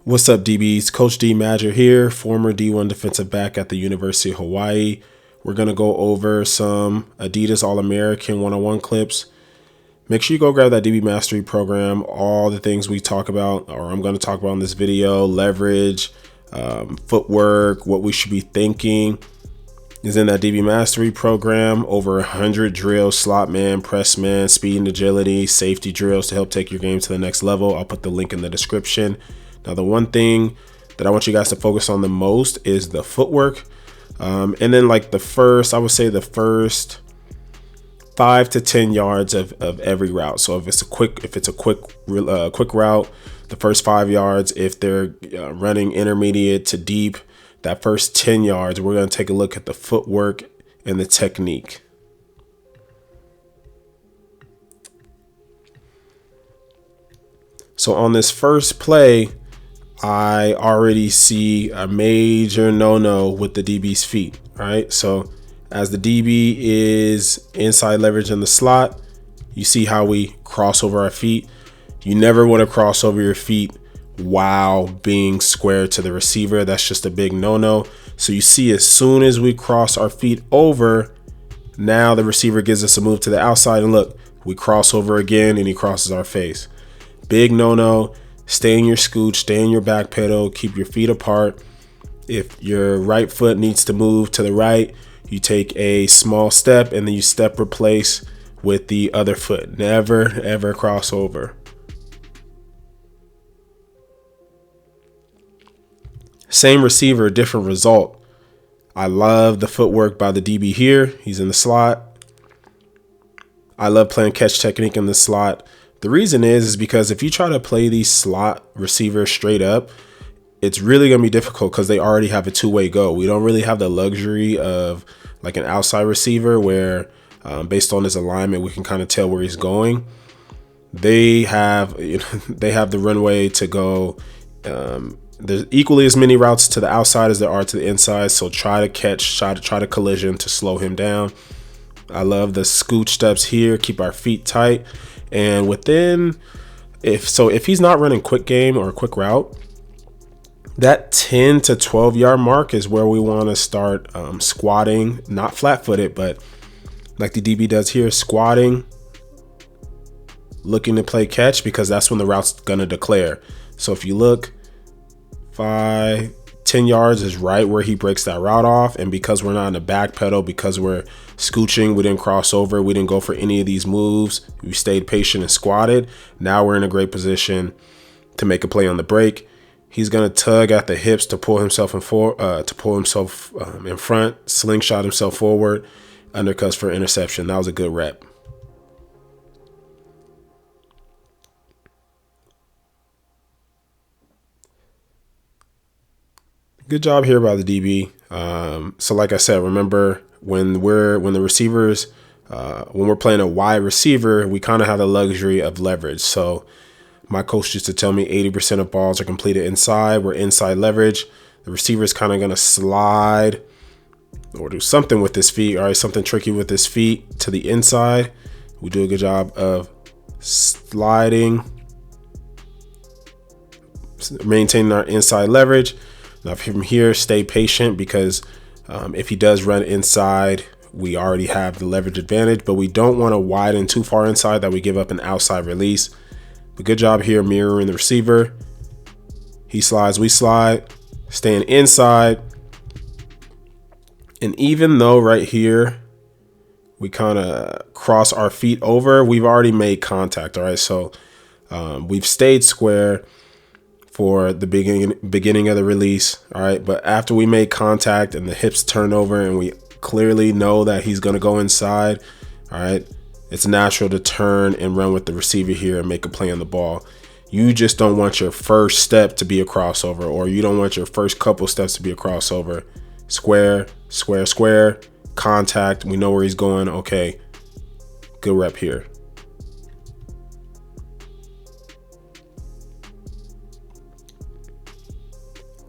What's up, DBs? Coach D Madger here, former D1 defensive back at the University of Hawaii. We're going to go over some Adidas All-American one-on-one clips. Make sure you go grab that DB Mastery program. All the things we talk about, or I'm going to talk about in this video, leverage, footwork, what we should be thinking, is in that DB Mastery program. Over 100 drills, slot man, press man, speed and agility, safety drills to help take your game to the next level. I'll put the link in the description. Now, the one thing that I want you guys to focus on the most is the footwork. And then like I would say the first 5 to 10 yards of every route. So if it's a quick route, the first 5 yards. If they're running intermediate to deep, that first 10 yards, we're going to take a look at the footwork and the technique. So on this first play, I already see a major no-no with the DB's feet. All right. So as the DB is inside leverage in the slot, you see how we cross over our feet. You never want to cross over your feet while being square to the receiver. That's just a big no-no. So you see, as soon as we cross our feet over, now the receiver gives us a move to the outside, and look, we cross over again and he crosses our face. Big no-no. Stay in your scooch, stay in your back pedal, keep your feet apart. If your right foot needs to move to the right, you take a small step and then you step replace with the other foot. Never, ever cross over. Same receiver, different result. I love the footwork by the DB here. He's in the slot. I love playing catch technique in the slot. The reason is because if you try to play these slot receivers straight up, it's really going to be difficult because they already have a two-way go. We don't really have the luxury of like an outside receiver where based on his alignment, we can kind of tell where he's going. They have the runway to go. There's equally as many routes to the outside as there are to the inside. So try to collision to slow him down. I love the scooch steps here. Keep our feet tight. And if he's not running quick game or a quick route, that 10 to 12 yard mark is where we want to start squatting, not flat footed, but like the DB does here, squatting, looking to play catch, because that's when the route's going to declare. So if you look, 10 yards is right where he breaks that route off. And because we're not in the back pedal, because we're scooching, we didn't cross over, we didn't go for any of these moves, we stayed patient and squatted. Now we're in a great position to make a play on the break. He's going to tug at the hips to pull himself in front, slingshot himself forward, undercuts for interception. That was a good rep. Good job here by the DB. So like I said, remember when we're playing a wide receiver, we kind of have the luxury of leverage. So my coach used to tell me 80% of balls are completed inside. We're inside leverage. The receiver is kind of going to slide or do something with his feet. All right, something tricky with his feet to the inside. We do a good job of sliding, maintaining our inside leverage. Now from here, stay patient, because if he does run inside, we already have the leverage advantage, but we don't want to widen too far inside that we give up an outside release. But good job here mirroring the receiver. He slides, we slide, staying inside. And even though right here we kind of cross our feet over, we've already made contact. All right, so we've stayed square for the beginning of the release. All right, but after we made contact and the hips turn over and we clearly know that he's going to go inside, all right, it's natural to turn and run with the receiver here and make a play on the ball. You just don't want your first step to be a crossover, or you don't want your first couple steps to be a crossover. Square, square, square, contact. We know where he's going. Okay, good rep here.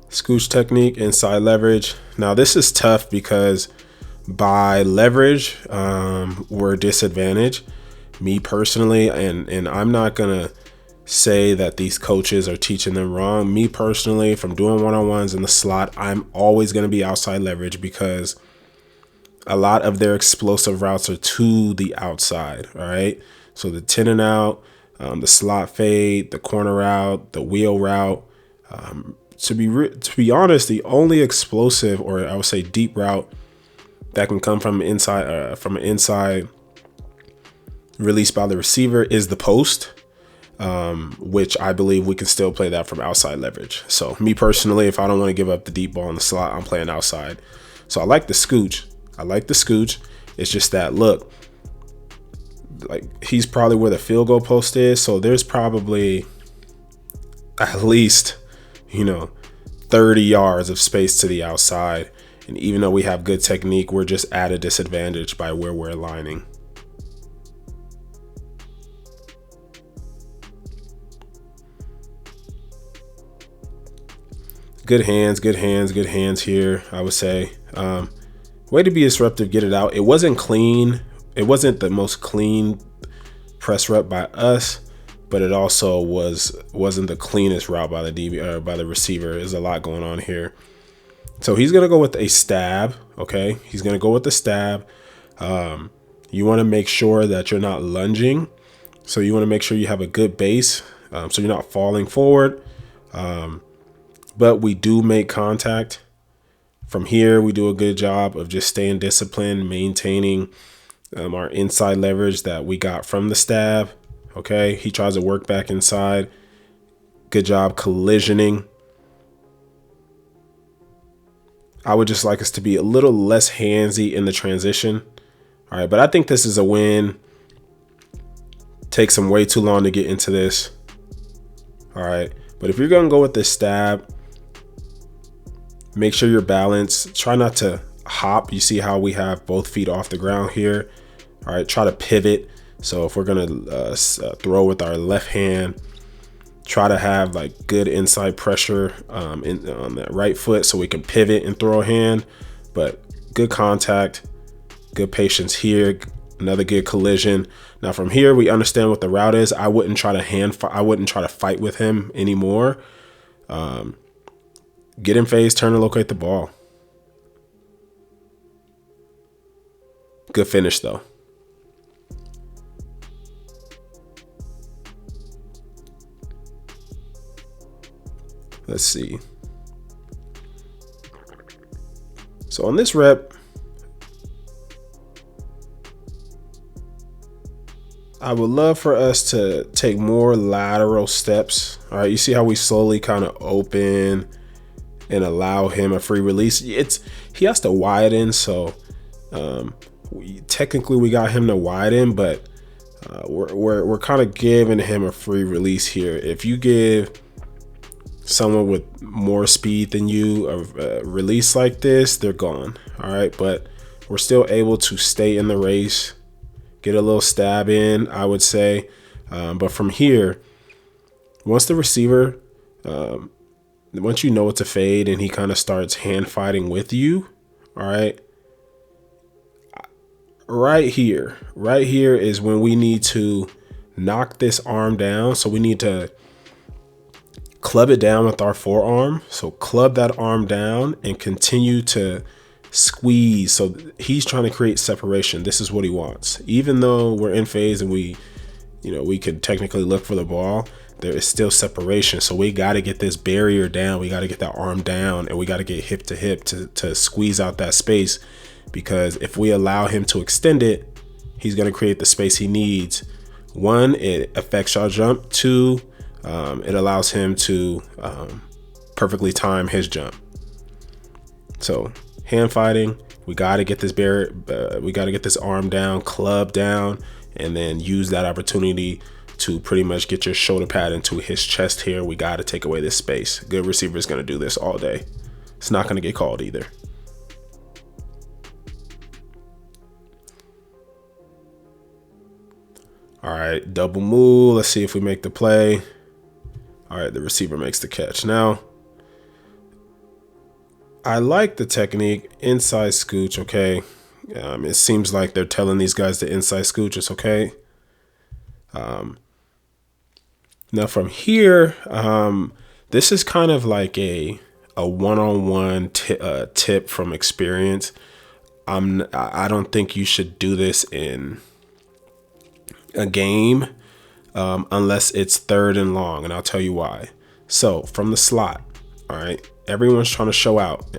Scooch technique, inside leverage. Now this is tough because by leverage, we're disadvantaged. Me personally, and I'm not gonna say that these coaches are teaching them wrong. Me personally, from doing one-on-ones in the slot, I'm always going to be outside leverage because a lot of their explosive routes are to the outside. All right. So the 10 and out, the slot fade, the corner route, the wheel route. To be honest, the only explosive, or I would say deep route that can come from an inside release by the receiver is the post, which I believe we can still play that from outside leverage. So me personally, if I don't want to give up the deep ball in the slot, I'm playing outside. So I like the scooch. It's just that, look, like he's probably where the field goal post is. So there's probably at least, 30 yards of space to the outside. And even though we have good technique, we're just at a disadvantage by where we're aligning. Good hands here, I would say. Way to be disruptive, get it out. It wasn't clean. It wasn't the most clean press rep by us, but it also wasn't the cleanest route by the DB or by the receiver. There's a lot going on here. So he's gonna go with a stab. Okay, he's gonna go with the stab. You want to make sure that you're not lunging. So you want to make sure you have a good base, so you're not falling forward. But we do make contact. From here, we do a good job of just staying disciplined, maintaining our inside leverage that we got from the stab. Okay, he tries to work back inside. Good job collisioning. I would just like us to be a little less handsy in the transition. All right, but I think this is a win. Takes him way too long to get into this. All right, but if you're going to go with this stab, make sure you're balanced. Try not to hop. You see how we have both feet off the ground here. All right, try to pivot. So if we're going to throw with our left hand, try to have like good inside pressure on that right foot so we can pivot and throw a hand. But good contact, good patience here. Another good collision. Now from here, we understand what the route is. I wouldn't try to fight with him anymore. Get in phase, turn and locate the ball. Good finish though. Let's see. So on this rep, I would love for us to take more lateral steps. All right, you see how we slowly kind of open and allow him a free release. He has to widen, so technically we got him to widen, but we're kind of giving him a free release here. If you give someone with more speed than you a release like this, they're gone. All right, but we're still able to stay in the race, get a little stab in, I would say. But from here, once the receiver, once you know it's a fade and he kind of starts hand fighting with you, all right, right here is when we need to knock this arm down. So we need to club it down with our forearm. So club that arm down and continue to squeeze. So he's trying to create separation. This is what he wants. Even though we're in phase and we could technically look for the ball, there is still separation. So we got to get this barrier down. We got to get that arm down, and we got to get hip to hip to squeeze out that space, because if we allow him to extend it, he's going to create the space he needs. One, it affects our jump. Two, it allows him to perfectly time his jump. So hand fighting, we got to get this barrier, we got to get this arm down, club down, and then use that opportunity to pretty much get your shoulder pad into his chest here. We got to take away this space. Good receiver is going to do this all day. It's not going to get called either. All right, double move. Let's see if we make the play. All right, the receiver makes the catch. Now, I like the technique, inside scooch, okay. It seems like they're telling these guys to inside scooch, it's okay. Now from here, this is kind of like a one-on-one tip from experience. I don't think you should do this in a game unless it's third and long, and I'll tell you why. So from the slot, all right, everyone's trying to show out.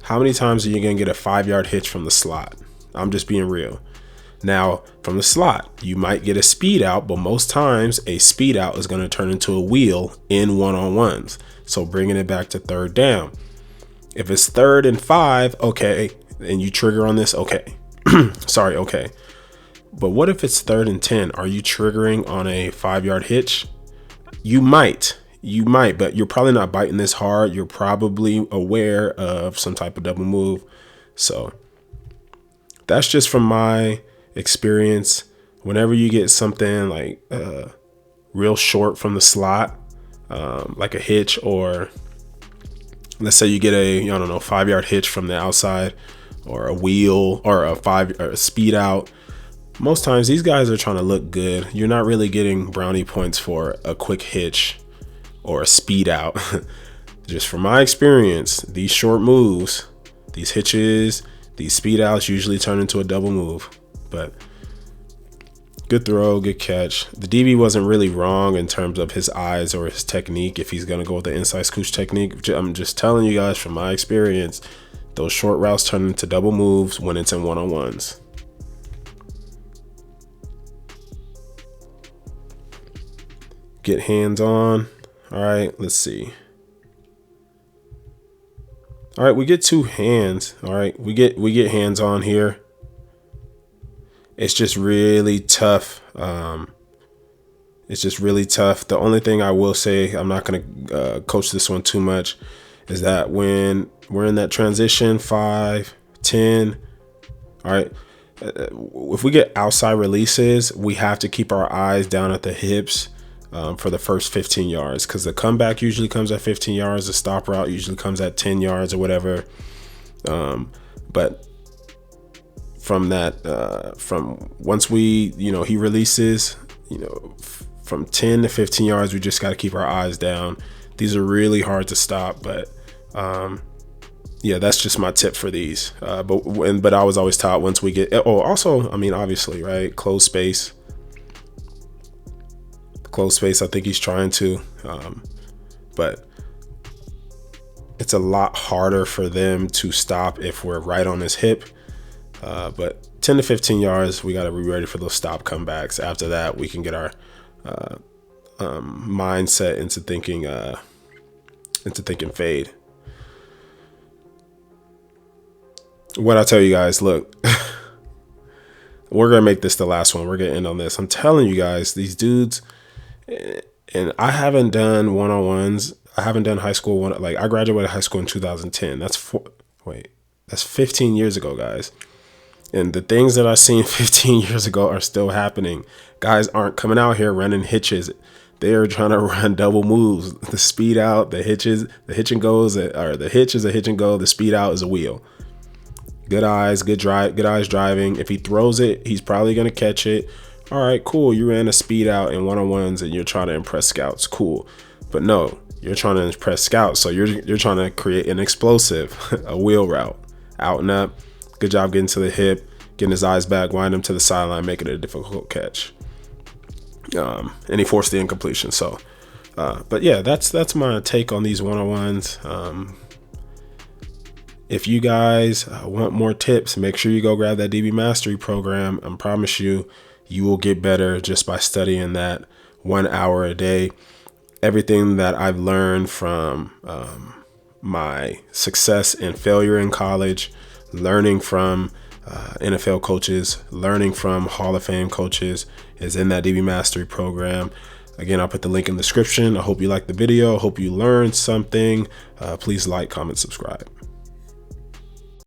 How many times are you gonna get a 5-yard hitch from the slot? I'm just being real. Now, from the slot, you might get a speed out, but most times a speed out is going to turn into a wheel in one-on-ones. So bringing it back to third down. If it's 3rd and 5, okay, and you trigger on this, okay. Sorry, okay. But what if it's 3rd and 10? Are you triggering on a 5-yard hitch? You might, but you're probably not biting this hard. You're probably aware of some type of double move. So that's just from my experience. Whenever you get something like real short from the slot, like a hitch, or let's say you get a 5-yard hitch from the outside, or a wheel, or a speed out, most times these guys are trying to look good. You're not really getting brownie points for a quick hitch or a speed out. Just from my experience, these short moves, these hitches, these speed outs usually turn into a double move. But good throw, good catch. The DB wasn't really wrong in terms of his eyes or his technique. If he's going to go with the inside scooch technique, I'm just telling you guys from my experience, those short routes turn into double moves when it's in one-on-ones. Get hands on. All right, let's see. All right, we get 2 hands. All right, we get hands on here. It's just really tough. It's just really tough. The only thing I will say, I'm not going to coach this one too much, is that when we're in that transition, 5, 10, all right, if we get outside releases, we have to keep our eyes down at the hips for the first 15 yards, because the comeback usually comes at 15 yards. The stop route usually comes at 10 yards or whatever. But from that, from once he releases, from 10 to 15 yards, we just got to keep our eyes down. These are really hard to stop, but yeah, that's just my tip for these. But I was always taught once we get, also, I mean, obviously, right, close space. I think he's trying to, but it's a lot harder for them to stop if we're right on his hip. But 10 to 15 yards, we got to be ready for those stop comebacks. After that, we can get our mindset into thinking fade. What I tell you guys, look, we're gonna make this the last one. We're gonna end on this. I'm telling you guys, these dudes, and I haven't done one-on-ones. I haven't done high school one. Like, I graduated high school in 2010. That's 15 years ago, guys. And the things that I seen 15 years ago are still happening. Guys aren't coming out here running hitches. They are trying to run double moves. The speed out, the hitch is a hitch and go. The speed out is a wheel. Good eyes driving. If he throws it, he's probably going to catch it. All right, cool. You ran a speed out in one-on-ones and you're trying to impress scouts. Cool. But no, you're trying to impress scouts. So you're trying to create an explosive, a wheel route, out and up. Good job getting to the hip, getting his eyes back, wind him to the sideline, making it a difficult catch. And he forced the incompletion. So, but yeah, that's my take on these one-on-ones. If you guys want more tips, make sure you go grab that DB Mastery program. I promise you, you will get better just by studying that 1 hour a day. Everything that I've learned from my success and failure in college, learning from NFL coaches, learning from Hall of Fame coaches is in that DB Mastery program. Again, I'll put the link in the description. I hope you liked the video. I hope you learned something. Please like, comment, subscribe.